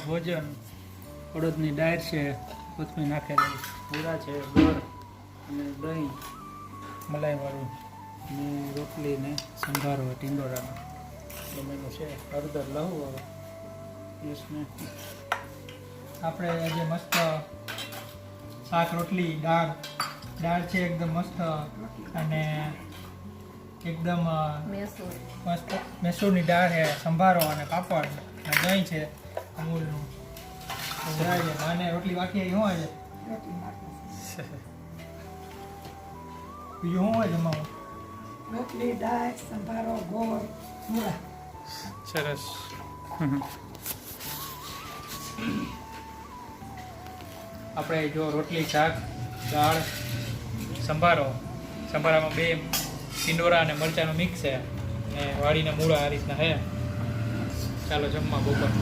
ભોજન અડદની દાળ છે, કોથમીર નાખેલી, પૂરા છે, ગોળ અને દહીં મલાઈવાળું ને રોટલી ને સંભારો ટીંડોરાનો એ મેનુ છે. હળદર લહુ હવે યસને આપણે આજે મસ્ત શાક રોટલી દાળ છે એકદમ મસ્ત અને એકદમ મસ્ત મૈસૂરની દાળ છે, સંભારો અને પાપડ અને દહીં છે અમૂલનું. અને રોટલી બાકી આવી શું આજે બીજું શું હોય જમવાનું? રોટલી દાળ સંભારો ગોળ મૂળા. સરસ. આપણે જો રોટલી શાક દાળ સંભારામાં 2 ટીંડોરા અને મરચાંનું મિક્સ છે ને વાડીના મૂળા આ રીતના છે. ચાલો જમવા બપોર.